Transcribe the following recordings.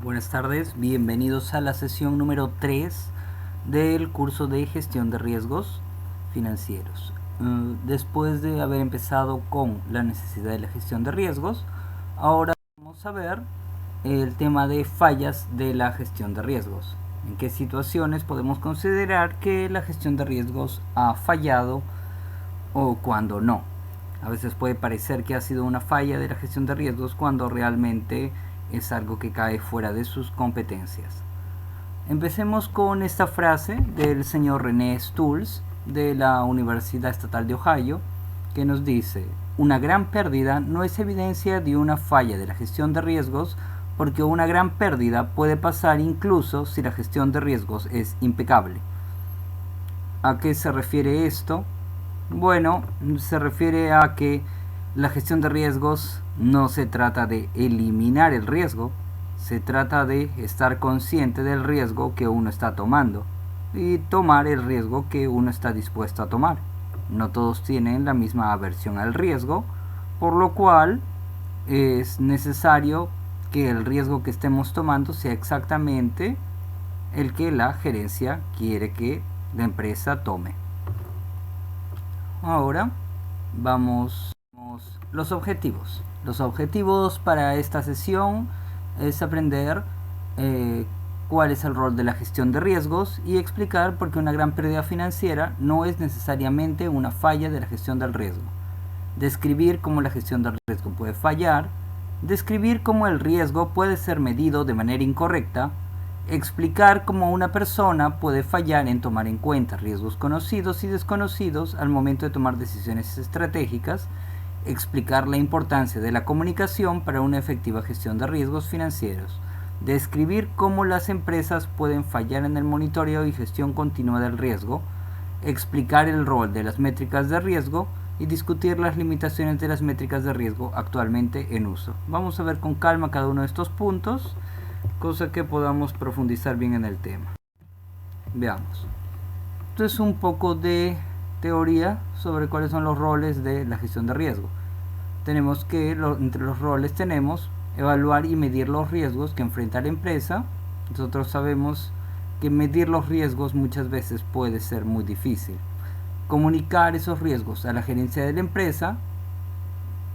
Buenas tardes, bienvenidos a la sesión número 3 del curso de gestión de riesgos financieros. Después de haber empezado con la necesidad de la gestión de riesgos, ahora vamos a ver el tema de fallas de la gestión de riesgos. En qué situaciones podemos considerar que la gestión de riesgos ha fallado o cuando no. A veces puede parecer que ha sido una falla de la gestión de riesgos cuando realmente es algo que cae fuera de sus competencias. Empecemos con esta frase del señor René Stultz de la Universidad Estatal de Ohio, que nos dice: una gran pérdida no es evidencia de una falla de la gestión de riesgos, porque una gran pérdida puede pasar incluso si la gestión de riesgos es impecable. ¿A qué se refiere esto? Bueno, se refiere a que la gestión de riesgos no se trata de eliminar el riesgo, se trata de estar consciente del riesgo que uno está tomando y tomar el riesgo que uno está dispuesto a tomar. No todos tienen la misma aversión al riesgo, por lo cual es necesario que el riesgo que estemos tomando sea exactamente el que la gerencia quiere que la empresa tome. Ahora vamos los objetivos. Los objetivos para esta sesión es aprender cuál es el rol de la gestión de riesgos y explicar por qué una gran pérdida financiera no es necesariamente una falla de la gestión del riesgo. Describir cómo la gestión del riesgo puede fallar. Describir cómo el riesgo puede ser medido de manera incorrecta. Explicar cómo una persona puede fallar en tomar en cuenta riesgos conocidos y desconocidos al momento de tomar decisiones estratégicas. Explicar la importancia de la comunicación para una efectiva gestión de riesgos financieros. Describir cómo las empresas pueden fallar en el monitoreo y gestión continua del riesgo. Explicar el rol de las métricas de riesgo y discutir las limitaciones de las métricas de riesgo actualmente en uso. Vamos a ver con calma cada uno de estos puntos, cosa que podamos profundizar bien en el tema. Veamos. Esto es un poco de teoría sobre cuáles son los roles de la gestión de riesgo. Tenemos que, entre los roles tenemos evaluar y medir los riesgos que enfrenta la empresa. Nosotros sabemos que medir los riesgos muchas veces puede ser muy difícil. Comunicar esos riesgos a la gerencia de la empresa,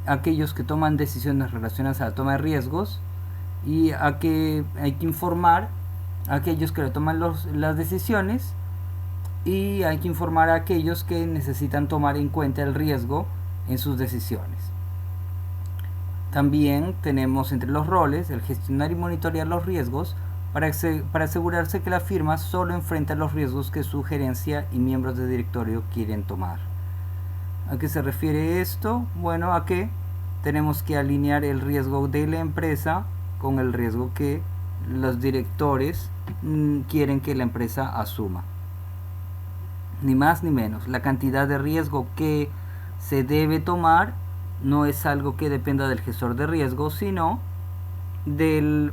aquellos que toman decisiones relacionadas a la toma de riesgos, y a que hay que informar a aquellos que le toman las decisiones, y hay que informar a aquellos que necesitan tomar en cuenta el riesgo en sus decisiones. También tenemos entre los roles el gestionar y monitorear los riesgos para asegurarse que la firma solo enfrenta los riesgos que su gerencia y miembros de directorio quieren tomar. ¿A qué se refiere esto? Bueno, a que tenemos que alinear el riesgo de la empresa con el riesgo que los directores quieren que la empresa asuma. Ni más ni menos. La cantidad de riesgo que se debe tomar no es algo que dependa del gestor de riesgo, sino de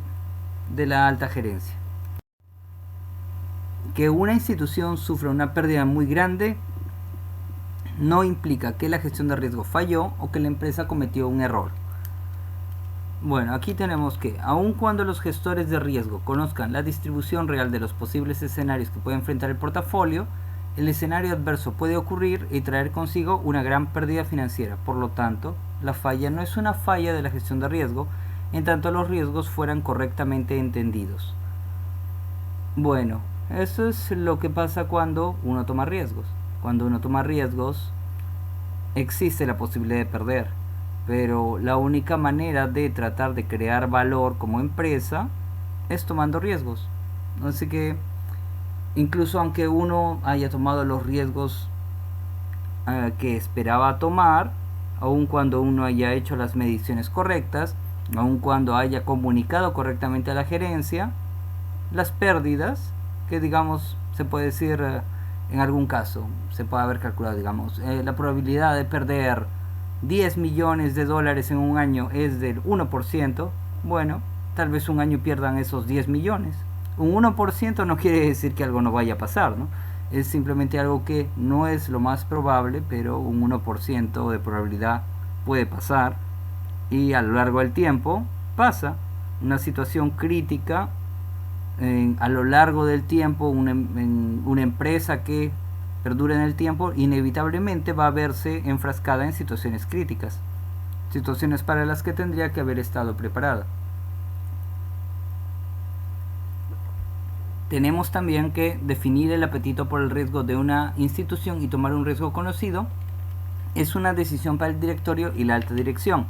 la alta gerencia. Que una institución sufra una pérdida muy grande no implica que la gestión de riesgo falló o que la empresa cometió un error. Bueno, aquí tenemos que, aun cuando los gestores de riesgo conozcan la distribución real de los posibles escenarios que puede enfrentar el portafolio, el escenario adverso puede ocurrir y traer consigo una gran pérdida financiera. Por lo tanto, la falla no es una falla de la gestión de riesgo, en tanto los riesgos fueran correctamente entendidos. Bueno, eso es lo que pasa cuando uno toma riesgos. Cuando uno toma riesgos, existe la posibilidad de perder, pero la única manera de tratar de crear valor como empresa es tomando riesgos. Así que incluso aunque uno haya tomado los riesgos que esperaba tomar, aun cuando uno haya hecho las mediciones correctas, aun cuando haya comunicado correctamente a la gerencia, las pérdidas, que digamos se puede decir en algún caso, se puede haber calculado, digamos, la probabilidad de perder 10 millones de dólares en un año es del 1%, bueno, tal vez un año pierdan esos 10 millones. Un 1% no quiere decir que algo no vaya a pasar, ¿no? Es simplemente algo que no es lo más probable, pero un 1% de probabilidad puede pasar y a lo largo del tiempo pasa. una situación crítica a lo largo del tiempo, una empresa que perdura en el tiempo, inevitablemente va a verse enfrascada en situaciones críticas, situaciones para las que tendría que haber estado preparada. Tenemos también que definir el apetito por el riesgo de una institución y tomar un riesgo conocido. Es una decisión para el directorio y la alta dirección,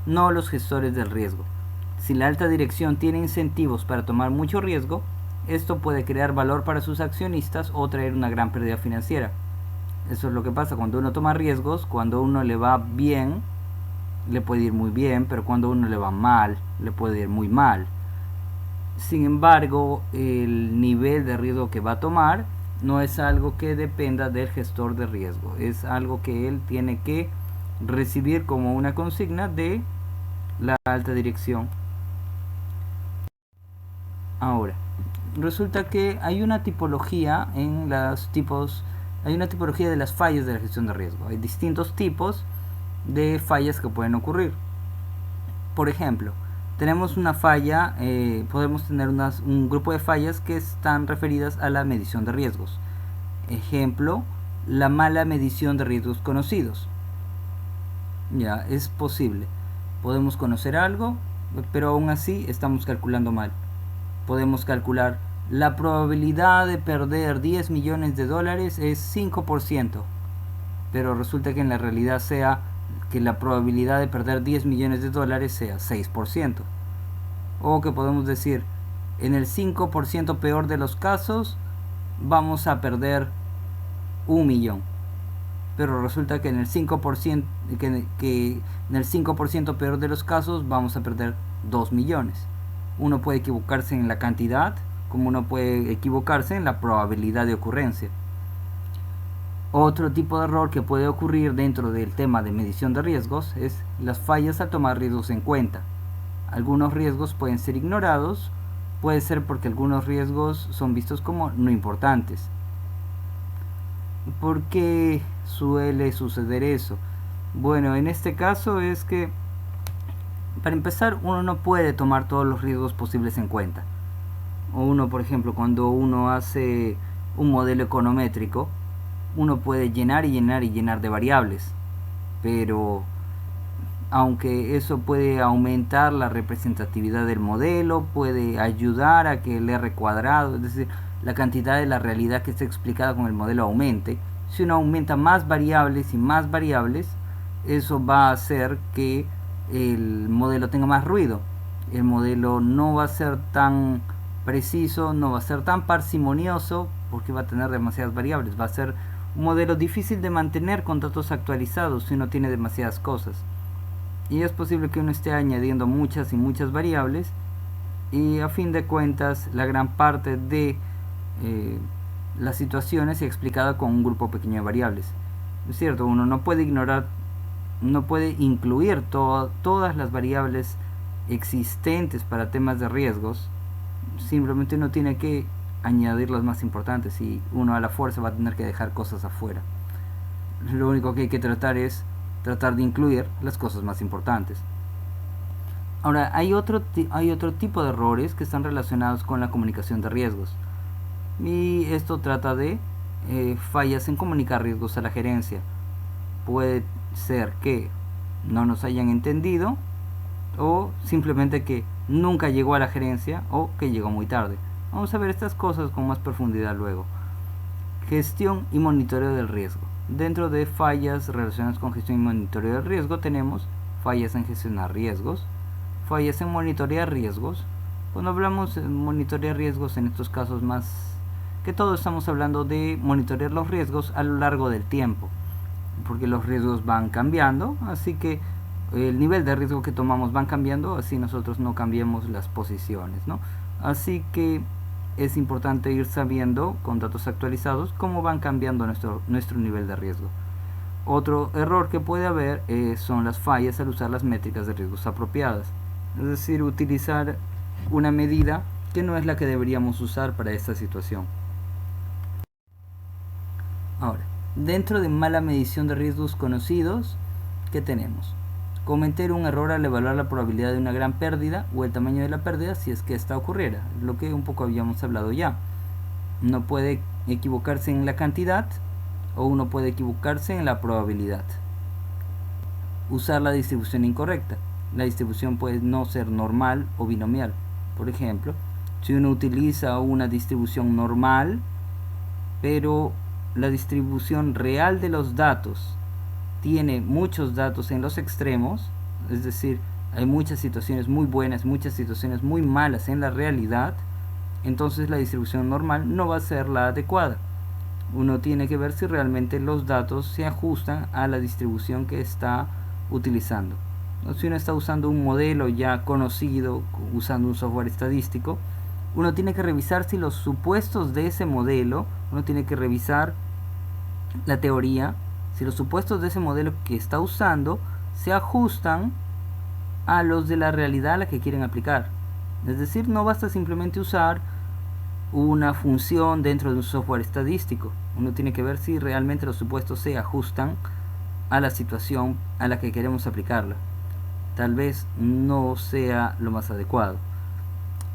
no los gestores del riesgo. Si la alta dirección tiene incentivos para tomar mucho riesgo, esto puede crear valor para sus accionistas o traer una gran pérdida financiera. Eso es lo que pasa cuando uno toma riesgos. Cuando uno le va bien, le puede ir muy bien, pero cuando uno le va mal, le puede ir muy mal. Sin embargo, el nivel de riesgo que va a tomar no es algo que dependa del gestor de riesgo, es algo que él tiene que recibir como una consigna de la alta dirección. Ahora, resulta que hay una tipología hay una tipología de las fallas de la gestión de riesgo. Hay distintos tipos de fallas que pueden ocurrir. Por ejemplo, tenemos una falla, podemos tener un grupo de fallas que están referidas a la medición de riesgos. Ejemplo, la mala medición de riesgos conocidos. Ya, es posible. Podemos conocer algo, pero aún así estamos calculando mal. Podemos calcular la probabilidad de perder 10 millones de dólares es 5%, pero resulta que en la realidad sea que la probabilidad de perder 10 millones de dólares sea 6%. O que podemos decir, en el 5% peor de los casos vamos a perder 1 millón. Pero resulta que en el 5%, que en el 5% peor de los casos vamos a perder 2 millones. Uno puede equivocarse en la cantidad, como uno puede equivocarse en la probabilidad de ocurrencia. Otro tipo de error que puede ocurrir dentro del tema de medición de riesgos es las fallas al tomar riesgos en cuenta. Algunos riesgos pueden ser ignorados, puede ser porque algunos riesgos son vistos como no importantes. ¿Por qué suele suceder eso? Bueno, en este caso es que, para empezar, uno no puede tomar todos los riesgos posibles en cuenta. Uno, por ejemplo, cuando uno hace un modelo econométrico, uno puede llenar y llenar y llenar de variables, pero aunque eso puede aumentar la representatividad del modelo, puede ayudar a que el R cuadrado, es decir, la cantidad de la realidad que está explicada con el modelo aumente. Si uno aumenta más variables y más variables, eso va a hacer que el modelo tenga más ruido. El modelo no va a ser tan preciso, no va a ser tan parsimonioso, porque va a tener demasiadas variables. Va a ser un modelo difícil de mantener con datos actualizados si uno tiene demasiadas cosas. Y es posible que uno esté añadiendo muchas y muchas variables, y a fin de cuentas la gran parte de las situaciones se explicada con un grupo pequeño de variables. Es cierto, uno no puede ignorar, no puede incluir todas las variables existentes para temas de riesgos. Simplemente uno tiene que añadir las más importantes, y uno a la fuerza va a tener que dejar cosas afuera. Lo único que hay que tratar es tratar de incluir las cosas más importantes. Ahora, hay otro tipo de errores que están relacionados con la comunicación de riesgos, y esto trata de fallas en comunicar riesgos a la gerencia. Puede ser que no nos hayan entendido, o simplemente que nunca llegó a la gerencia, o que llegó muy tarde. Vamos a ver estas cosas con más profundidad luego. Gestión y monitoreo del riesgo. Dentro de fallas relacionadas con gestión y monitoreo del riesgo tenemos fallas en gestionar riesgos, fallas en monitorear riesgos. Cuando hablamos de monitorear riesgos, en estos casos más que todo estamos hablando de monitorear los riesgos a lo largo del tiempo, porque los riesgos van cambiando, así que el nivel de riesgo que tomamos van cambiando, así nosotros no cambiemos las posiciones, ¿no? Así que es importante ir sabiendo con datos actualizados cómo van cambiando nuestro nivel de riesgo. Otro error que puede haber son las fallas al usar las métricas de riesgos apropiadas, es decir, utilizar una medida que no es la que deberíamos usar para esta situación. Ahora, dentro de mala medición de riesgos conocidos, ¿qué tenemos? cometer un error al evaluar la probabilidad de una gran pérdida o el tamaño de la pérdida si es que esta ocurriera, lo que un poco habíamos hablado ya. Uno puede equivocarse en la cantidad o uno puede equivocarse en la probabilidad. Usar la distribución incorrecta. La distribución puede no ser normal o binomial. Por ejemplo, si uno utiliza una distribución normal, pero la distribución real de los datos tiene muchos datos en los extremos, es decir, hay muchas situaciones muy buenas, muchas situaciones muy malas en la realidad, entonces la distribución normal no va a ser la adecuada. Uno tiene que ver si realmente los datos se ajustan a la distribución que está utilizando. Si uno está usando un modelo ya conocido, usando un software estadístico, uno tiene que revisar si los supuestos de ese modelo, uno tiene que revisar la teoría, si los supuestos de ese modelo que está usando se ajustan a los de la realidad a la que quieren aplicar. Es decir, no basta simplemente usar una función dentro de un software estadístico. Uno tiene que ver si realmente los supuestos se ajustan a la situación a la que queremos aplicarla. Tal vez no sea lo más adecuado.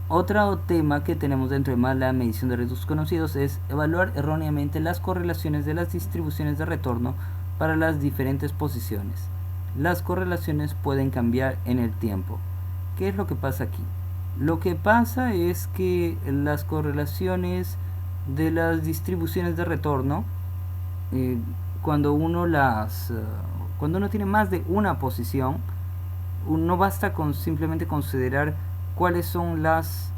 Otro tema que tenemos dentro de la medición de riesgos conocidos es evaluar erróneamente las correlaciones de las distribuciones de retorno para las diferentes posiciones. Las correlaciones pueden cambiar en el tiempo. ¿Qué es lo que pasa aquí? Lo que pasa es que las correlaciones de las distribuciones de retorno, cuando uno tiene más de una posición, no basta con simplemente considerar cuáles son los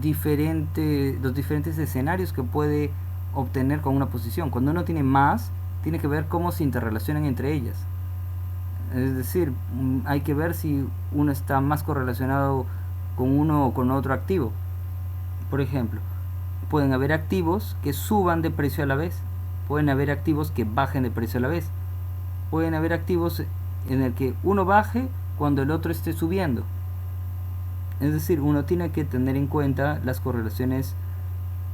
diferentes escenarios que puede obtener con una posición. Cuando uno tiene más, tiene que ver cómo se interrelacionan entre ellas. Es decir, hay que ver si uno está más correlacionado con uno o con otro activo. Por ejemplo, pueden haber activos que suban de precio a la vez, pueden haber activos que bajen de precio a la vez, pueden haber activos en el que uno baje cuando el otro esté subiendo. Es decir, uno tiene que tener en cuenta las correlaciones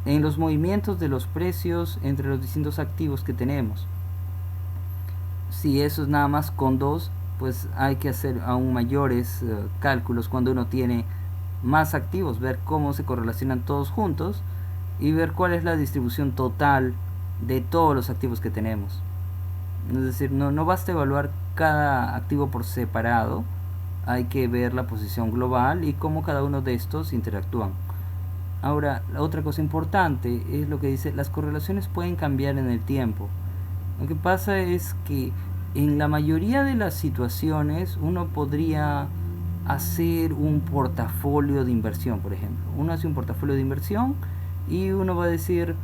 en los movimientos de los precios entre los distintos activos que tenemos. Si eso es nada más con dos, pues hay que hacer aún mayores cálculos cuando uno tiene más activos, ver cómo se correlacionan todos juntos y ver cuál es la distribución total de todos los activos que tenemos. Es decir, no basta evaluar cada activo por separado, hay que ver la posición global y cómo cada uno de estos interactúan. Ahora, la otra cosa importante es lo que dice, las correlaciones pueden cambiar en el tiempo. Lo que pasa es que en la mayoría de las situaciones uno podría hacer un portafolio de inversión, por ejemplo. Uno hace un portafolio de inversión y uno va a decir,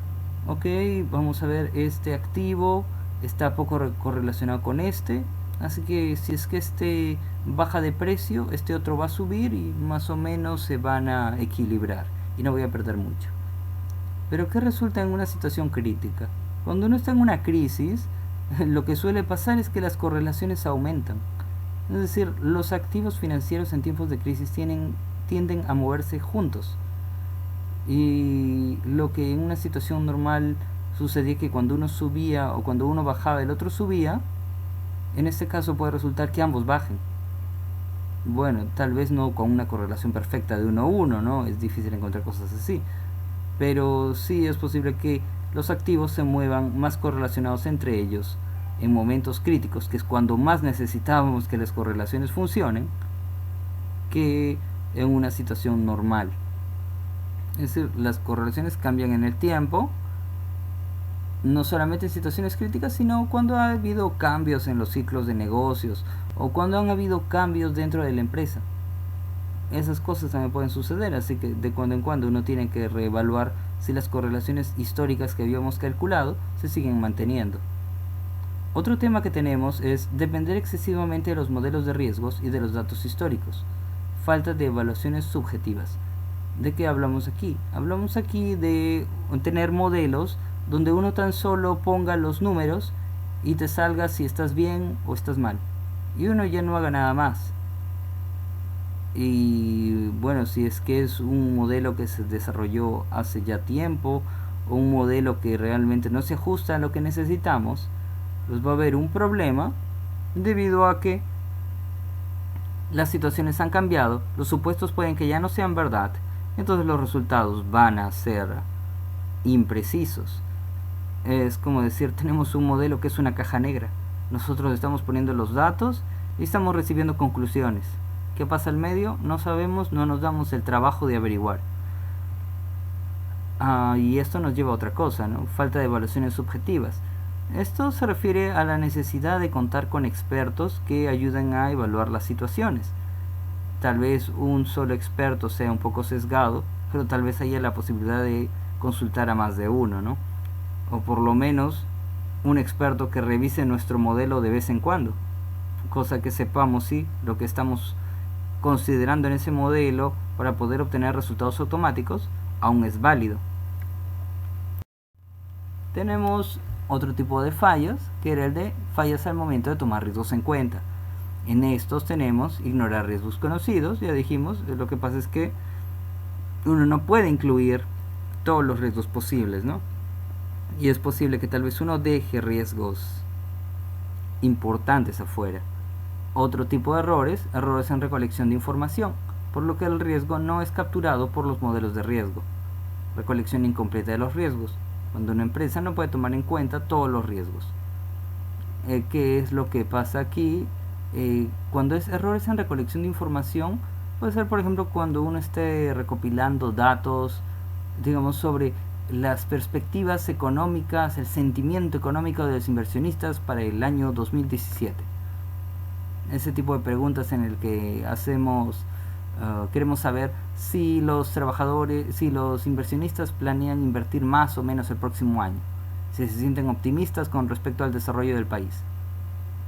ok, vamos a ver, este activo está poco correlacionado con este, así que si es que este baja de precio, este otro va a subir y más o menos se van a equilibrar y no voy a perder mucho. Pero ¿qué resulta en una situación crítica? Cuando uno está en una crisis, lo que suele pasar es que las correlaciones aumentan. Es decir, los activos financieros en tiempos de crisis tienden a moverse juntos. Y lo que en una situación normal sucedía que cuando uno subía o cuando uno bajaba el otro subía, en este caso puede resultar que ambos bajen. Bueno, tal vez no con una correlación perfecta de 1 a 1, ¿no? Es difícil encontrar cosas así. Pero sí es posible que los activos se muevan más correlacionados entre ellos en momentos críticos, que es cuando más necesitábamos que las correlaciones funcionen, que en una situación normal. Es decir, las correlaciones cambian en el tiempo, no solamente en situaciones críticas, sino cuando ha habido cambios en los ciclos de negocios o cuando han habido cambios dentro de la empresa. Esas cosas también pueden suceder, así que de cuando en cuando uno tiene que reevaluar si las correlaciones históricas que habíamos calculado se siguen manteniendo. Otro tema que tenemos es depender excesivamente de los modelos de riesgos y de los datos históricos. Falta de evaluaciones subjetivas. ¿De qué hablamos aquí? Hablamos aquí de tener modelos donde uno tan solo ponga los números y te salga si estás bien o estás mal. Y uno ya no haga nada más. Y bueno, si es que es un modelo que se desarrolló hace ya tiempo o un modelo que realmente no se ajusta a lo que necesitamos, pues va a haber un problema debido a que las situaciones han cambiado, los supuestos pueden que ya no sean verdad, entonces los resultados van a ser imprecisos. Es como decir, tenemos un modelo que es una caja negra. Nosotros estamos poniendo los datos y estamos recibiendo conclusiones. ¿Qué pasa al medio? No sabemos, no nos damos el trabajo de averiguar. Y esto nos lleva a otra cosa, ¿no? Falta de evaluaciones subjetivas. Esto se refiere a la necesidad de contar con expertos que ayuden a evaluar las situaciones. Tal vez un solo experto sea un poco sesgado, pero tal vez haya la posibilidad de consultar a más de uno, ¿no? O por lo menos un experto que revise nuestro modelo de vez en cuando, cosa que sepamos si lo que estamos considerando en ese modelo para poder obtener resultados automáticos aún es válido. Tenemos otro tipo de fallas, que era el de fallas al momento de tomar riesgos en cuenta. En estos tenemos ignorar riesgos conocidos, ya dijimos, lo que pasa es que uno no puede incluir todos los riesgos posibles, ¿no? Y es posible que tal vez uno deje riesgos importantes afuera. Otro tipo de errores, errores en recolección de información, por lo que el riesgo no es capturado por los modelos de riesgo. Recolección incompleta de los riesgos, cuando una empresa no puede tomar en cuenta todos los riesgos. ¿Qué es lo que pasa aquí? Cuando es errores en recolección de información, puede ser por ejemplo cuando uno esté recopilando datos, digamos, sobre las perspectivas económicas, el sentimiento económico de los inversionistas para el año 2017. Ese tipo de preguntas en el que queremos saber si los trabajadores, si los inversionistas planean invertir más o menos el próximo año, si se sienten optimistas con respecto al desarrollo del país.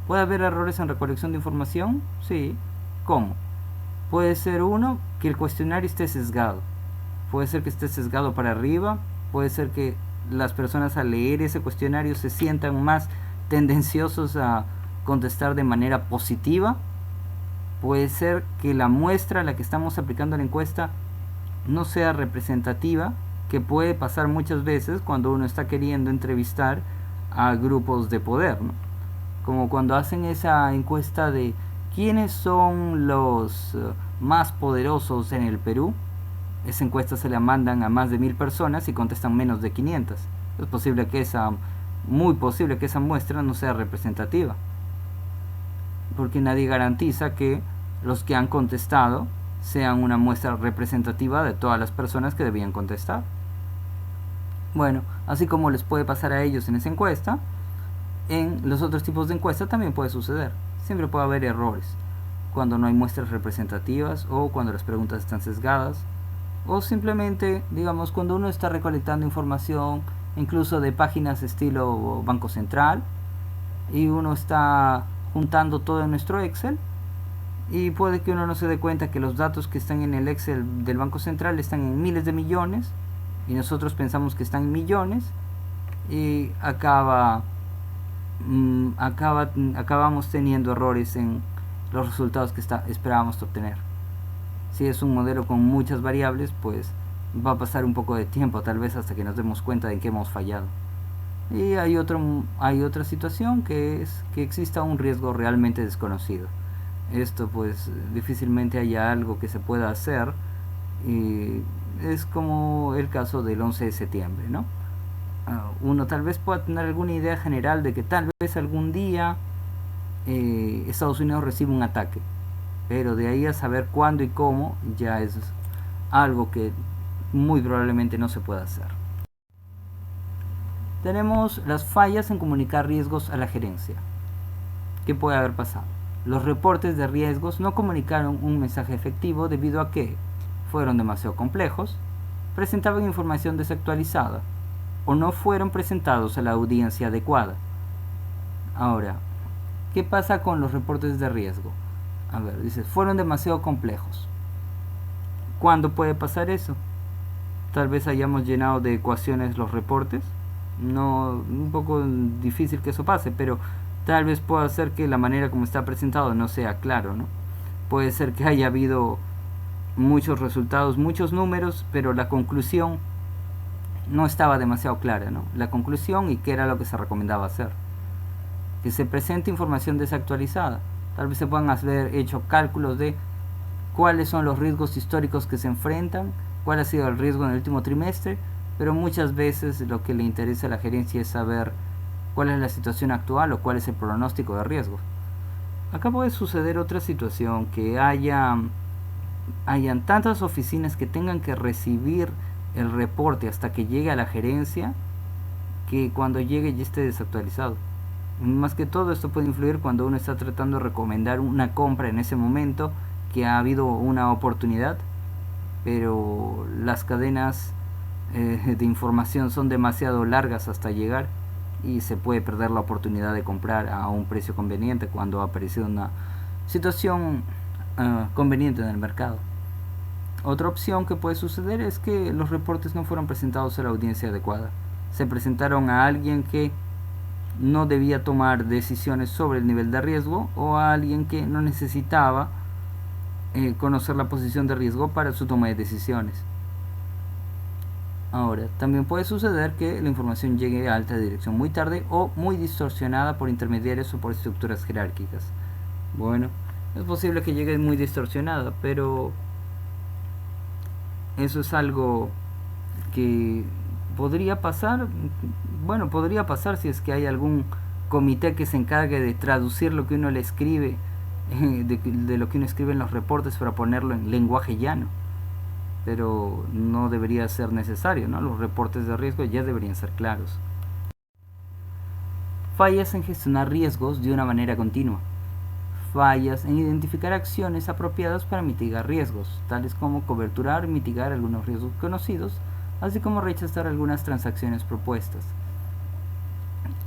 ¿Puede haber errores en recolección de información? Sí. ¿Cómo? Puede ser uno, que el cuestionario esté sesgado. Puede ser que esté sesgado para arriba. Puede ser que las personas al leer ese cuestionario se sientan más tendenciosos a contestar de manera positiva. Puede ser que la muestra a la que estamos aplicando la encuesta no sea representativa, que puede pasar muchas veces cuando uno está queriendo entrevistar a grupos de poder, ¿no? Como cuando hacen esa encuesta de quiénes son los más poderosos en el Perú. Esa encuesta se la mandan a más de 1000 personas y contestan menos de 500. Es posible que muy posible que esa muestra no sea representativa, porque nadie garantiza que los que han contestado sean una muestra representativa de todas las personas que debían contestar. Bueno, así como les puede pasar a ellos en esa encuesta, en los otros tipos de encuestas también puede suceder. Siempre puede haber errores cuando no hay muestras representativas, o cuando las preguntas están sesgadas, o simplemente, digamos, cuando uno está recolectando información incluso de páginas estilo Banco Central, y uno está juntando todo en nuestro Excel, y puede que uno no se dé cuenta que los datos que están en el Excel del Banco Central están en miles de millones, y nosotros pensamos que están en millones, y acabamos teniendo errores en los resultados que esperábamos obtener. Si es un modelo con muchas variables, pues va a pasar un poco de tiempo, tal vez hasta que nos demos cuenta de que hemos fallado. Y hay otra situación, que es que exista un riesgo realmente desconocido. Esto pues difícilmente haya algo que se pueda hacer, y es como el caso del 11 de septiembre, ¿no? Uno tal vez pueda tener alguna idea general de que tal vez algún día Estados Unidos recibe un ataque, pero de ahí a saber cuándo y cómo ya es algo que muy probablemente no se pueda hacer. Tenemos las fallas en comunicar riesgos a la gerencia. ¿Qué puede haber pasado? Los reportes de riesgos no comunicaron un mensaje efectivo debido a que fueron demasiado complejos, presentaban información desactualizada, o no fueron presentados a la audiencia adecuada. Ahora, ¿qué pasa con los reportes de riesgo? A ver, dice, fueron demasiado complejos. ¿Cuándo puede pasar eso? Tal vez hayamos llenado de ecuaciones los reportes. No, un poco difícil que eso pase, pero tal vez pueda ser que la manera como está presentado no sea claro, ¿no? Puede ser que haya habido muchos resultados, muchos números, pero la conclusión no estaba demasiado clara, ¿no? La conclusión y qué era lo que se recomendaba hacer. Que se presente información desactualizada. Tal vez se puedan haber hecho cálculos de cuáles son los riesgos históricos que se enfrentan, cuál ha sido el riesgo en el último trimestre, pero muchas veces lo que le interesa a la gerencia es saber cuál es la situación actual o cuál es el pronóstico de riesgo. Acá puede suceder otra situación, que hayan tantas oficinas que tengan que recibir el reporte hasta que llegue a la gerencia, que cuando llegue ya esté desactualizado. Más que todo, esto puede influir cuando uno está tratando de recomendar una compra en ese momento, que ha habido una oportunidad, pero las cadenas de información son demasiado largas hasta llegar y se puede perder la oportunidad de comprar a un precio conveniente cuando ha aparecido una situación conveniente en el mercado. Otra opción que puede suceder es que los reportes no fueron presentados a la audiencia adecuada. Se presentaron a alguien que no debía tomar decisiones sobre el nivel de riesgo, o a alguien que no necesitaba conocer la posición de riesgo para su toma de decisiones. Ahora, también puede suceder que la información llegue a alta dirección muy tarde o muy distorsionada por intermediarios o por estructuras jerárquicas. Bueno, es posible que llegue muy distorsionada, pero eso es algo que podría pasar. Bueno, podría pasar si es que hay algún comité que se encargue de traducir lo que uno le escribe, de lo que uno escribe en los reportes, para ponerlo en lenguaje llano. Pero no debería ser necesario, ¿no? Los reportes de riesgo ya deberían ser claros. Fallas en gestionar riesgos de una manera continua. Fallas en identificar acciones apropiadas para mitigar riesgos, tales como coberturar y mitigar algunos riesgos conocidos, así como rechazar algunas transacciones propuestas.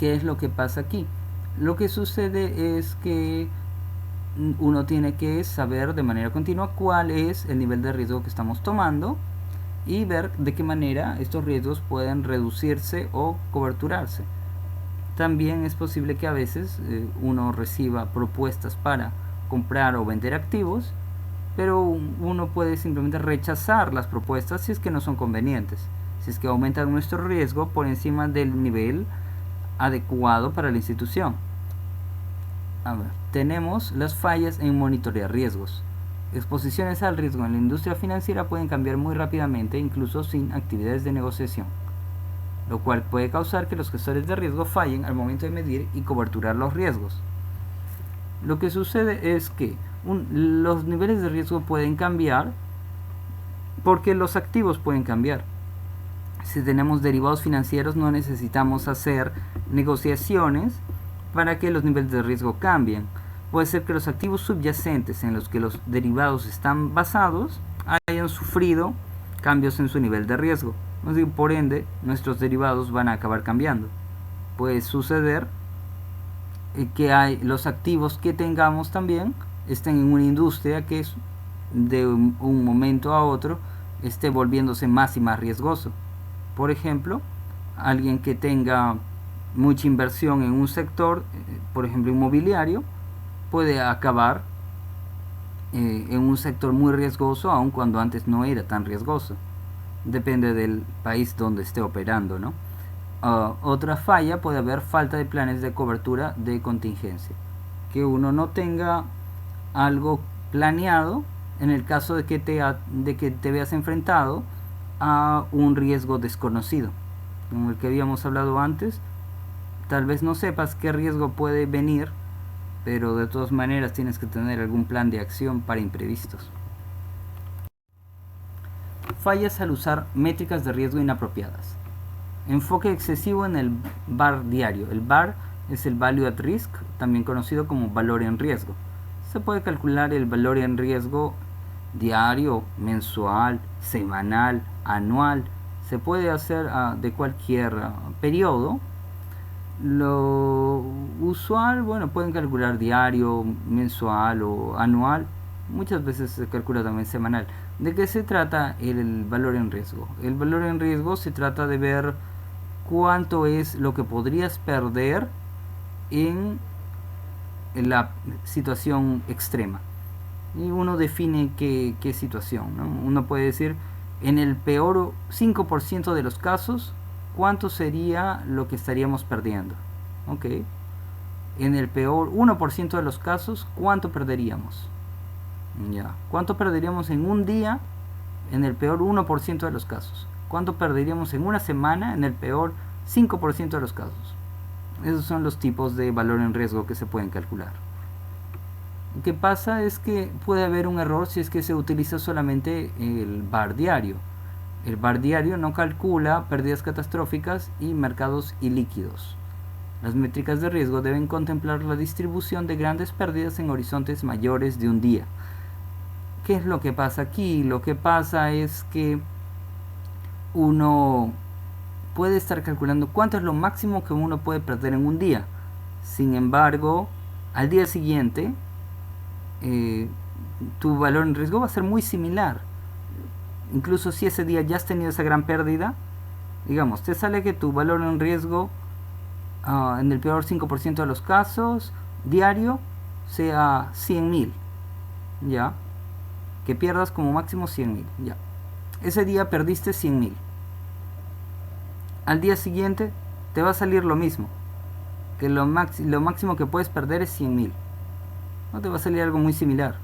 ¿Qué es lo que pasa aquí? Lo que sucede es que uno tiene que saber de manera continua cuál es el nivel de riesgo que estamos tomando y ver de qué manera estos riesgos pueden reducirse o coberturarse. También es posible que a veces uno reciba propuestas para comprar o vender activos, pero uno puede simplemente rechazar las propuestas si es que no son convenientes, si es que aumentan nuestro riesgo por encima del nivel adecuado para la institución. A ver, tenemos las fallas en monitorear riesgos. Exposiciones al riesgo en la industria financiera pueden cambiar muy rápidamente, incluso sin actividades de negociación, lo cual puede causar que los gestores de riesgo fallen al momento de medir y coberturar los riesgos. Lo que sucede es que los niveles de riesgo pueden cambiar porque los activos pueden cambiar. Si tenemos derivados financieros, no necesitamos hacer negociaciones para que los niveles de riesgo cambien. Puede ser que los activos subyacentes en los que los derivados están basados hayan sufrido cambios en su nivel de riesgo. Por ende, nuestros derivados van a acabar cambiando. Puede suceder que los activos que tengamos también estén en una industria que de un momento a otro esté volviéndose más y más riesgoso. Por ejemplo, alguien que tenga mucha inversión en un sector, por ejemplo inmobiliario, puede acabar en un sector muy riesgoso, aun cuando antes no era tan riesgoso. Depende del país donde esté operando, ¿no? Otra falla puede haber falta de planes de cobertura de contingencia, que uno no tenga algo planeado en el caso de que te veas enfrentado a un riesgo desconocido, como el que habíamos hablado antes. Tal vez no sepas qué riesgo puede venir, pero de todas maneras tienes que tener algún plan de acción para imprevistos. Fallas al usar métricas de riesgo inapropiadas. Enfoque excesivo en el VAR diario. El VAR es el Value at Risk, también conocido como valor en riesgo. Se puede calcular el valor en riesgo diario, mensual, semanal, anual. Se puede hacer de cualquier periodo. Lo usual, bueno, pueden calcular diario, mensual o anual. Muchas veces se calcula también semanal. ¿De qué se trata el valor en riesgo? El valor en riesgo se trata de ver cuánto es lo que podrías perder en la situación extrema. Y uno define qué situación, ¿no? Uno puede decir, en el peor 5% de los casos, ¿cuánto sería lo que estaríamos perdiendo? ¿Ok? En el peor 1% de los casos, ¿cuánto perderíamos? Ya. ¿Cuánto perderíamos en un día en el peor 1% de los casos? ¿Cuánto perderíamos en una semana en el peor 5% de los casos? Esos son los tipos de valor en riesgo que se pueden calcular. Lo que pasa es que puede haber un error si es que se utiliza solamente el VaR diario. El VaR diario no calcula pérdidas catastróficas y mercados ilíquidos. Las métricas de riesgo deben contemplar la distribución de grandes pérdidas en horizontes mayores de un día. ¿Qué es lo que pasa aquí? Lo que pasa es que uno puede estar calculando cuánto es lo máximo que uno puede perder en un día. Sin embargo, al día siguiente, tu valor en riesgo va a ser muy similar. Incluso si ese día ya has tenido esa gran pérdida, digamos, te sale que tu valor en riesgo en el peor 5% de los casos diario sea 100.000, ya, que pierdas como máximo 100.000, ya. Ese día perdiste 100.000. Al día siguiente te va a salir lo mismo, que lo máximo que puedes perder es 100.000. No te va a salir algo muy similar.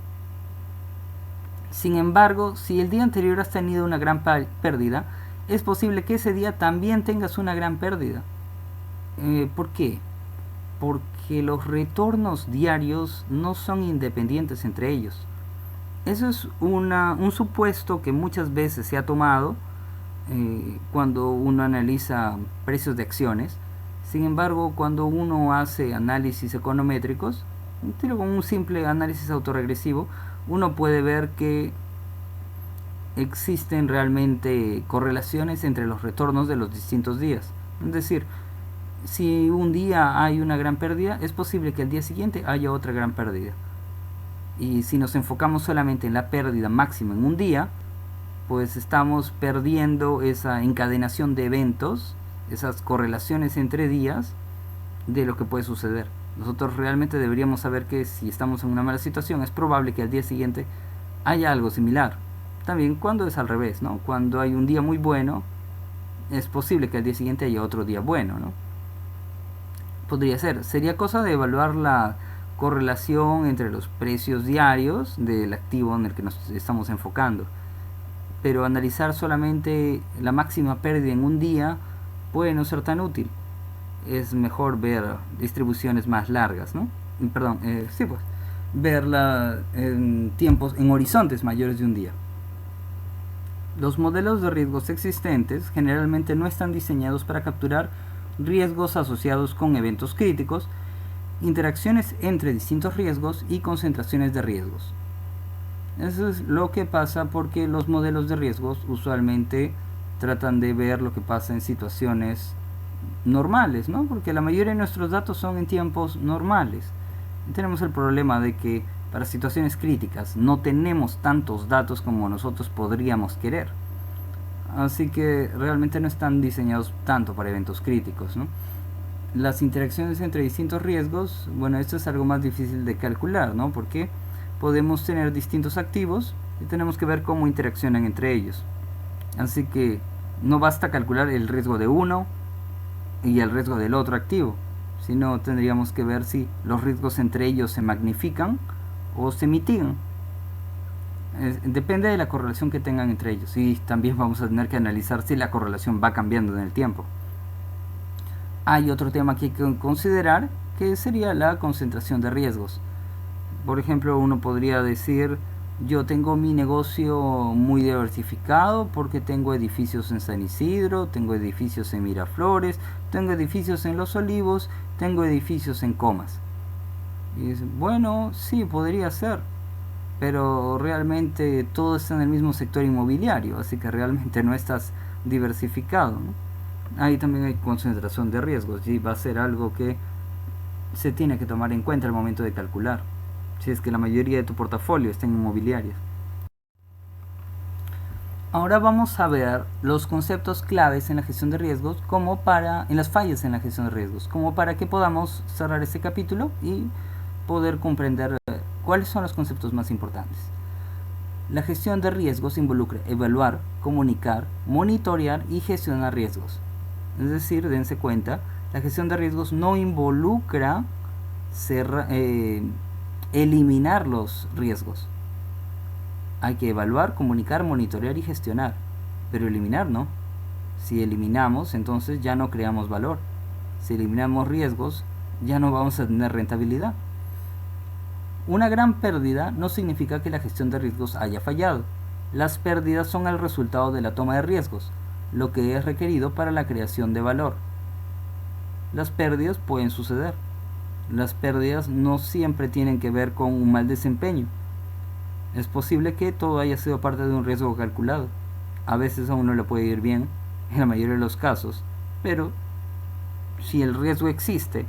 Sin embargo, si el día anterior has tenido una gran pérdida, es posible que ese día también tengas una gran pérdida. ¿Por qué? Porque los retornos diarios no son independientes entre ellos. Eso es un supuesto que muchas veces se ha tomado cuando uno analiza precios de acciones. Sin embargo, cuando uno hace análisis econométricos, con un simple análisis autorregresivo, uno puede ver que existen realmente correlaciones entre los retornos de los distintos días. Es decir, si un día hay una gran pérdida, es posible que al día siguiente haya otra gran pérdida. Y si nos enfocamos solamente en la pérdida máxima en un día, pues estamos perdiendo esa encadenación de eventos, esas correlaciones entre días de lo que puede suceder. Nosotros realmente deberíamos saber que si estamos en una mala situación, es probable que al día siguiente haya algo similar. También cuando es al revés, ¿no? Cuando hay un día muy bueno, es posible que al día siguiente haya otro día bueno, ¿no? Podría ser. Sería cosa de evaluar la correlación entre los precios diarios del activo en el que nos estamos enfocando. Pero analizar solamente la máxima pérdida en un día puede no ser tan útil. Es mejor ver distribuciones más largas, ¿no? Perdón, sí, pues, verla en tiempos, en horizontes mayores de un día. Los modelos de riesgos existentes generalmente no están diseñados para capturar riesgos asociados con eventos críticos, interacciones entre distintos riesgos y concentraciones de riesgos. Eso es lo que pasa porque los modelos de riesgos usualmente tratan de ver lo que pasa en situaciones normales, ¿no? Porque la mayoría de nuestros datos son en tiempos normales. Y tenemos el problema de que para situaciones críticas no tenemos tantos datos como nosotros podríamos querer. Así que realmente no están diseñados tanto para eventos críticos, ¿no? Las interacciones entre distintos riesgos, bueno, esto es algo más difícil de calcular, ¿no? Porque podemos tener distintos activos y tenemos que ver cómo interaccionan entre ellos. Así que no basta calcular el riesgo de uno y el riesgo del otro activo, sino tendríamos que ver si los riesgos entre ellos se magnifican o se mitigan. Depende de la correlación que tengan entre ellos, y también vamos a tener que analizar si la correlación va cambiando en el tiempo. Hay otro tema que hay que considerar, que sería la concentración de riesgos. Por ejemplo, uno podría decir: yo tengo mi negocio muy diversificado porque tengo edificios en San Isidro, tengo edificios en Miraflores, tengo edificios en Los Olivos, tengo edificios en Comas. Y dice, bueno, sí, podría ser, pero realmente todo está en el mismo sector inmobiliario, así que realmente no estás diversificado, ¿no? Ahí también hay concentración de riesgos y va a ser algo que se tiene que tomar en cuenta al momento de calcular, si es que la mayoría de tu portafolio está en inmobiliarias. Ahora vamos a ver los conceptos claves en la gestión de riesgos, en las fallas en la gestión de riesgos, como para que podamos cerrar este capítulo y poder comprender cuáles son los conceptos más importantes. La gestión de riesgos involucra evaluar, comunicar, monitorear y gestionar riesgos. Es decir, dense cuenta, la gestión de riesgos no involucra eliminar los riesgos. Hay que evaluar, comunicar, monitorear y gestionar, pero eliminar no. Si eliminamos, entonces ya no creamos valor. Si eliminamos riesgos, ya no vamos a tener rentabilidad. Una gran pérdida no significa que la gestión de riesgos haya fallado. Las pérdidas son el resultado de la toma de riesgos, lo que es requerido para la creación de valor. Las pérdidas pueden suceder. Las pérdidas no siempre tienen que ver con un mal desempeño. Es posible que todo haya sido parte de un riesgo calculado. A veces a uno le puede ir bien, en la mayoría de los casos, pero si el riesgo existe,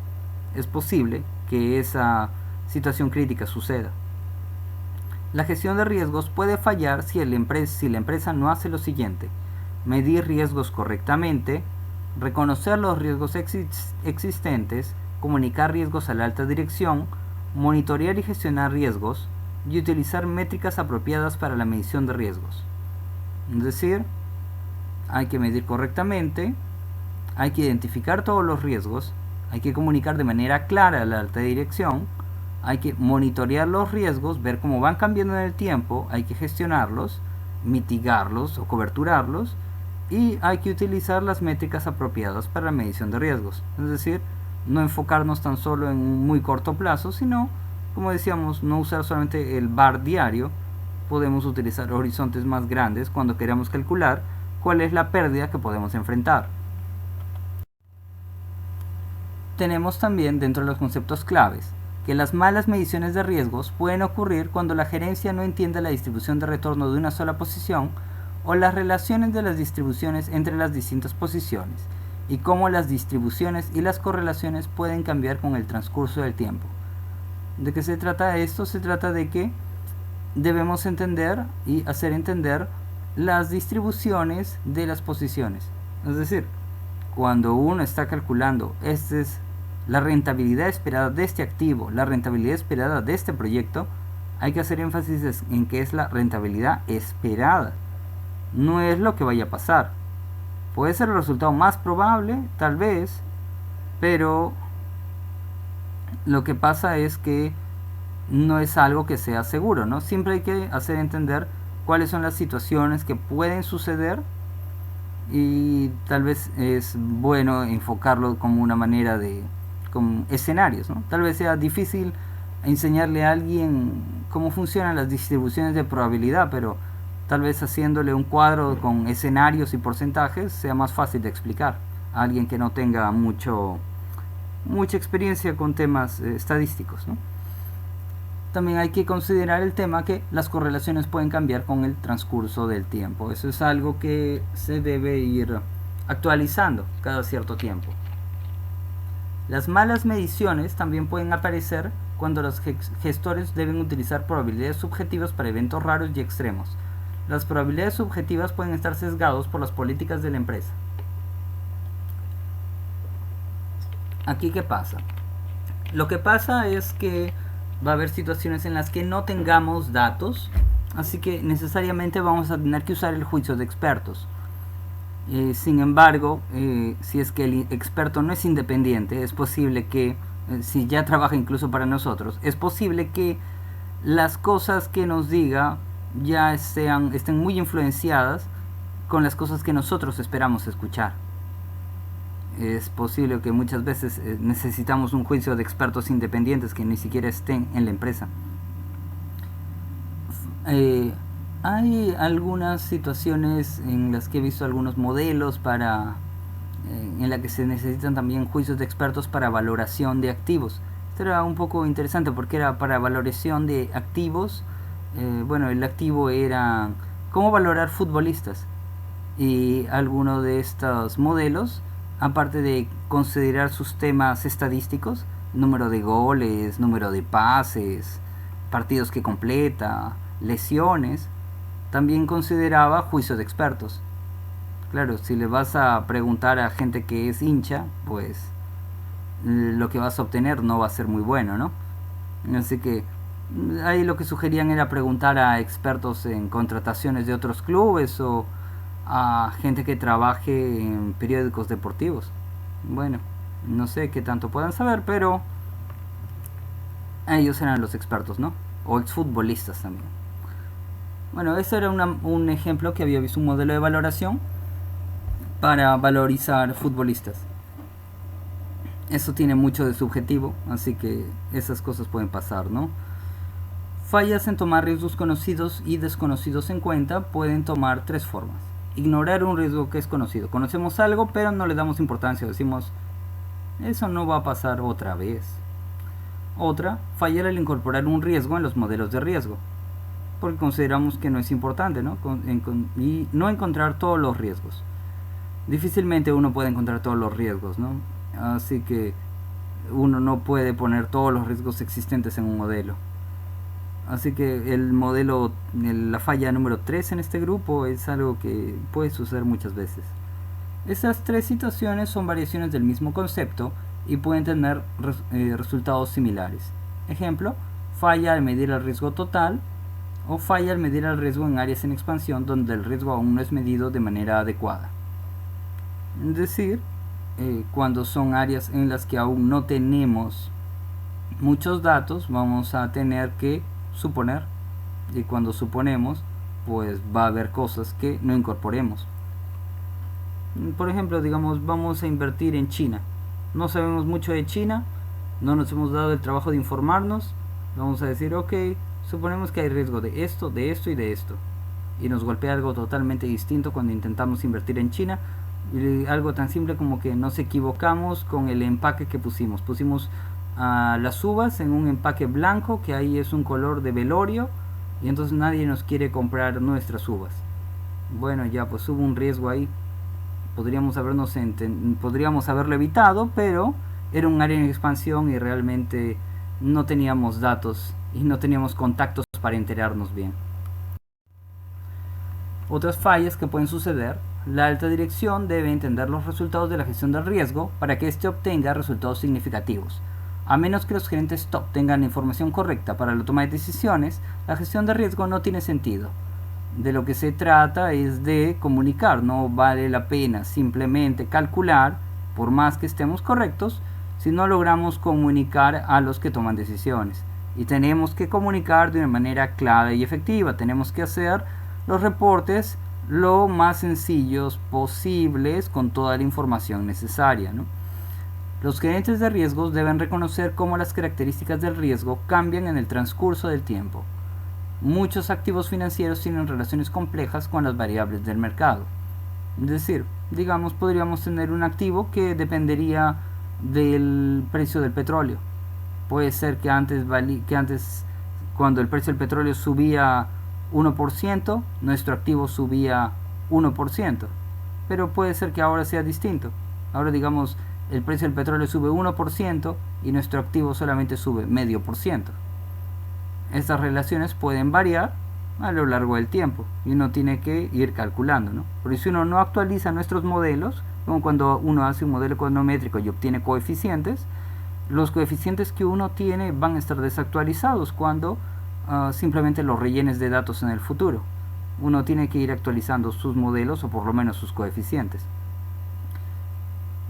es posible que esa situación crítica suceda. La gestión de riesgos puede fallar si la empresa no hace lo siguiente: medir riesgos correctamente, reconocer los riesgos existentes, comunicar riesgos a la alta dirección, monitorear y gestionar riesgos y utilizar métricas apropiadas para la medición de riesgos. Es decir, hay que medir correctamente, hay que identificar todos los riesgos, hay que comunicar de manera clara a la alta dirección, hay que monitorear los riesgos, ver cómo van cambiando en el tiempo, hay que gestionarlos, mitigarlos o coberturarlos, y hay que utilizar las métricas apropiadas para la medición de riesgos. Es decir, no enfocarnos tan solo en un muy corto plazo, sino, como decíamos, no usar solamente el VAR diario. Podemos utilizar horizontes más grandes cuando queramos calcular cuál es la pérdida que podemos enfrentar. Tenemos también dentro de los conceptos claves que las malas mediciones de riesgos pueden ocurrir cuando la gerencia no entiende la distribución de retorno de una sola posición o las relaciones de las distribuciones entre las distintas posiciones y cómo las distribuciones y las correlaciones pueden cambiar con el transcurso del tiempo. ¿De qué se trata esto? Se trata de que debemos entender y hacer entender las distribuciones de las posiciones. Es decir, cuando uno está calculando esta es la rentabilidad esperada de este activo, la rentabilidad esperada de este proyecto, hay que hacer énfasis en que es la rentabilidad esperada, no es lo que vaya a pasar. Puede ser el resultado más probable, tal vez, pero lo que pasa es que no es algo que sea seguro, ¿no? Siempre hay que hacer entender cuáles son las situaciones que pueden suceder, y tal vez es bueno enfocarlo como una manera de como escenarios, ¿no? Tal vez sea difícil enseñarle a alguien cómo funcionan las distribuciones de probabilidad, pero tal vez haciéndole un cuadro con escenarios y porcentajes sea más fácil de explicar a alguien que no tenga mucha experiencia con temas estadísticos, ¿no? También hay que considerar el tema que las correlaciones pueden cambiar con el transcurso del tiempo. Eso es algo que se debe ir actualizando cada cierto tiempo. Las malas mediciones también pueden aparecer cuando los gestores deben utilizar probabilidades subjetivas para eventos raros y extremos. Las probabilidades subjetivas pueden estar sesgados por las políticas de la empresa. Aquí, ¿qué pasa? Lo que pasa es que va a haber situaciones en las que no tengamos datos, así que necesariamente vamos a tener que usar el juicio de expertos. Sin embargo, si es que el experto no es independiente, es posible que, si ya trabaja incluso para nosotros, es posible que las cosas que nos diga ya estén muy influenciadas con las cosas que nosotros esperamos escuchar. Es posible que muchas veces necesitamos un juicio de expertos independientes que ni siquiera estén en la empresa. Hay algunas situaciones en las que he visto algunos modelos en la que se necesitan también juicios de expertos para valoración de activos. Esto era un poco interesante porque era para valoración de activos. Bueno, el activo era cómo valorar futbolistas, y alguno de estos modelos, aparte de considerar sus temas estadísticos, número de goles, número de pases, partidos que completa, lesiones, también consideraba juicio de expertos. Claro, si le vas a preguntar a gente que es hincha, pues lo que vas a obtener no va a ser muy bueno, ¿no? Así que ahí lo que sugerían era preguntar a expertos en contrataciones de otros clubes o a gente que trabaje en periódicos deportivos. Bueno, no sé qué tanto puedan saber, pero Ellos eran los expertos, ¿no? O exfutbolistas también. Bueno, eso era un ejemplo que había visto un modelo de valoración para valorizar futbolistas. Eso tiene mucho de subjetivo, así que esas cosas pueden pasar, ¿no? Fallas en tomar riesgos conocidos y desconocidos en cuenta pueden tomar tres formas. Ignorar un riesgo que es conocido. Conocemos algo, pero no le damos importancia. Decimos, eso no va a pasar otra vez. Otra, fallar al incorporar un riesgo en los modelos de riesgo, porque consideramos que no es importante, ¿no? Y no encontrar todos los riesgos. Difícilmente uno puede encontrar todos los riesgos, ¿no? Así que uno no puede poner todos los riesgos existentes en un modelo. Así que el modelo, la falla número 3 en este grupo es algo que puede suceder muchas veces. Estas tres situaciones son variaciones del mismo concepto y pueden tener resultados similares. Ejemplo, falla al medir el riesgo total o falla al medir el riesgo en áreas en expansión donde el riesgo aún no es medido de manera adecuada. Es decir, cuando son áreas en las que aún no tenemos muchos datos, vamos a tener que suponer, y cuando suponemos, pues va a haber cosas que no incorporemos. Por ejemplo, digamos, vamos a invertir en China. No sabemos mucho de China, no nos hemos dado el trabajo de informarnos. Vamos a decir, ok, suponemos que hay riesgo de esto y de esto. Y nos golpea algo totalmente distinto cuando intentamos invertir en China. Y algo tan simple como que nos equivocamos con el empaque que pusimos. Pusimos las uvas en un empaque blanco, que ahí es un color de velorio, y entonces nadie nos quiere comprar nuestras uvas. Bueno, ya pues hubo un riesgo ahí. Podríamos haberlo evitado, pero era un área en expansión y realmente no teníamos datos y no teníamos contactos para enterarnos bien. Otras fallas que pueden suceder: la alta dirección debe entender los resultados de la gestión del riesgo para que éste obtenga resultados significativos. A menos que los gerentes top tengan la información correcta para la toma de decisiones, la gestión de riesgo no tiene sentido. De lo que se trata es de comunicar, no vale la pena simplemente calcular, por más que estemos correctos, si no logramos comunicar a los que toman decisiones. Y tenemos que comunicar de una manera clara y efectiva, tenemos que hacer los reportes lo más sencillos posibles con toda la información necesaria, ¿no? Los gerentes de riesgos deben reconocer cómo las características del riesgo cambian en el transcurso del tiempo. Muchos activos financieros tienen relaciones complejas con las variables del mercado. Es decir, digamos, podríamos tener un activo que dependería del precio del petróleo. Puede ser que antes, cuando el precio del petróleo subía 1%, nuestro activo subía 1%. Pero puede ser que ahora sea distinto. Ahora, digamos, el precio del petróleo sube 1% y nuestro activo solamente sube 0,5%. Estas relaciones pueden variar a lo largo del tiempo y uno tiene que ir calculando, ¿no? Porque si uno no actualiza nuestros modelos, como cuando uno hace un modelo econométrico y obtiene coeficientes, los coeficientes que uno tiene van a estar desactualizados cuando simplemente los rellenes de datos en el futuro. Uno tiene que ir actualizando sus modelos o por lo menos sus coeficientes.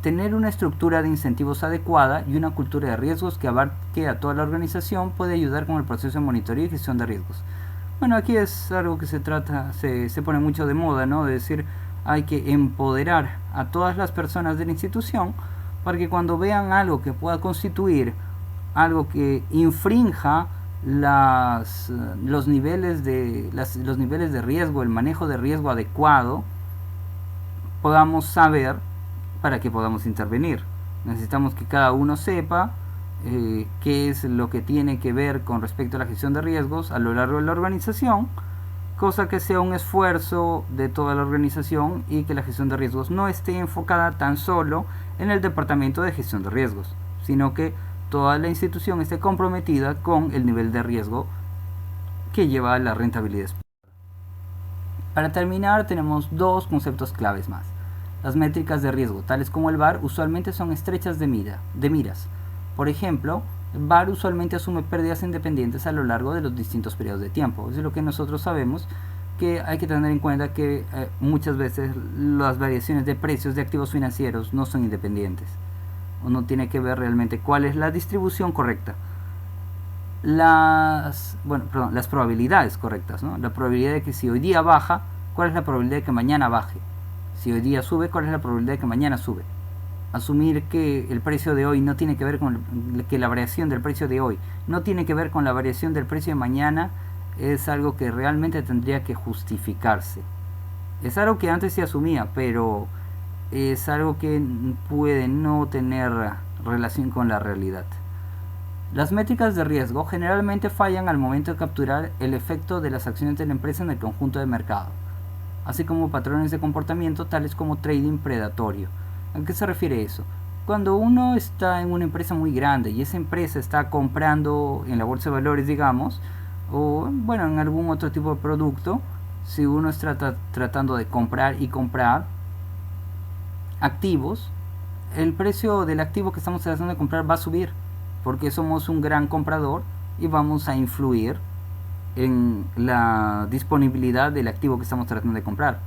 Tener una estructura de incentivos adecuada y una cultura de riesgos que abarque a toda la organización puede ayudar con el proceso de monitoreo y gestión de riesgos. Bueno, aquí es algo que se pone mucho de moda, ¿no? De decir, hay que empoderar a todas las personas de la institución para que cuando vean algo que pueda constituir algo que infrinja los niveles de riesgo, el manejo de riesgo adecuado, podamos saber para que podamos intervenir. Necesitamos que cada uno sepa qué es lo que tiene que ver con respecto a la gestión de riesgos a lo largo de la organización, cosa que sea un esfuerzo de toda la organización y que la gestión de riesgos no esté enfocada tan solo en el departamento de gestión de riesgos, sino que toda la institución esté comprometida con el nivel de riesgo que lleva a la rentabilidad. Para terminar, tenemos dos conceptos claves más. Las métricas de riesgo, tales como el VAR, usualmente son estrechas de miras. Por ejemplo, el VAR usualmente asume pérdidas independientes a lo largo de los distintos periodos de tiempo. Eso es lo que nosotros sabemos, que hay que tener en cuenta que muchas veces las variaciones de precios de activos financieros no son independientes. Uno tiene que ver realmente cuál es la distribución correcta. las probabilidades correctas, ¿no? La probabilidad de que si hoy día baja, ¿cuál es la probabilidad de que mañana baje? Si hoy día sube, ¿cuál es la probabilidad de que mañana sube? Asumir que el precio de hoy no tiene que ver que la variación del precio de hoy no tiene que ver con la variación del precio de mañana es algo que realmente tendría que justificarse. Es algo que antes se asumía, pero es algo que puede no tener relación con la realidad. Las métricas de riesgo generalmente fallan al momento de capturar el efecto de las acciones de la empresa en el conjunto de mercado, así como patrones de comportamiento tales como trading predatorio. ¿A qué se refiere eso? Cuando uno está en una empresa muy grande y esa empresa está comprando en la bolsa de valores, digamos, o bueno, en algún otro tipo de producto, si uno está tratando de comprar y comprar activos, el precio del activo que estamos tratando de comprar va a subir, porque somos un gran comprador y vamos a influir en la disponibilidad del activo que estamos tratando de comprar.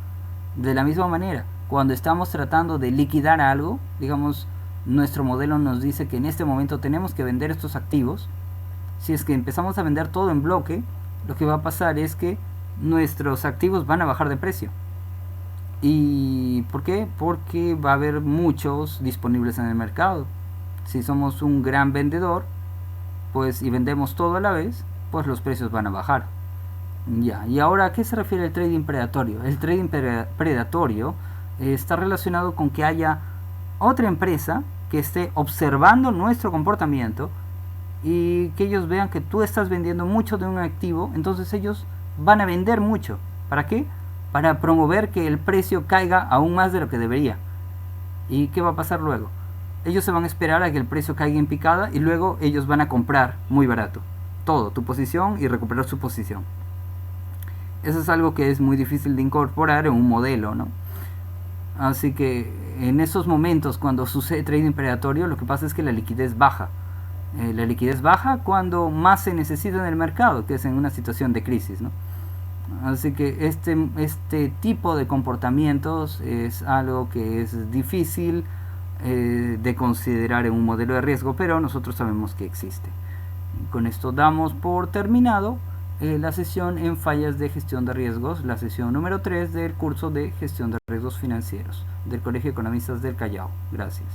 De la misma manera, cuando estamos tratando de liquidar algo, digamos, nuestro modelo nos dice que en este momento tenemos que vender estos activos. Si es que empezamos a vender todo en bloque, lo que va a pasar es que nuestros activos van a bajar de precio. ¿Y por qué? Porque va a haber muchos disponibles en el mercado. Si somos un gran vendedor, pues y vendemos todo a la vez, pues los precios van a bajar. Ya, y ahora, ¿a qué se refiere el trading predatorio? El trading predatorio está relacionado con que haya otra empresa que esté observando nuestro comportamiento y que ellos vean que tú estás vendiendo mucho de un activo, entonces ellos van a vender mucho. ¿Para qué? Para promover que el precio caiga aún más de lo que debería. ¿Y qué va a pasar luego? Ellos se van a esperar a que el precio caiga en picada y luego ellos van a comprar muy barato todo, tu posición, y recuperar su posición. Eso es algo que es muy difícil de incorporar en un modelo, ¿no? Así que en esos momentos cuando sucede trading predatorio, lo que pasa es que la liquidez baja. La liquidez baja cuando más se necesita en el mercado, que es en una situación de crisis, ¿no? Así que este tipo de comportamientos es algo que es difícil de considerar en un modelo de riesgo, pero nosotros sabemos que existe. Con esto damos por terminado la sesión en fallas de gestión de riesgos, la sesión número 3 del curso de gestión de riesgos financieros del Colegio de Economistas del Callao. Gracias.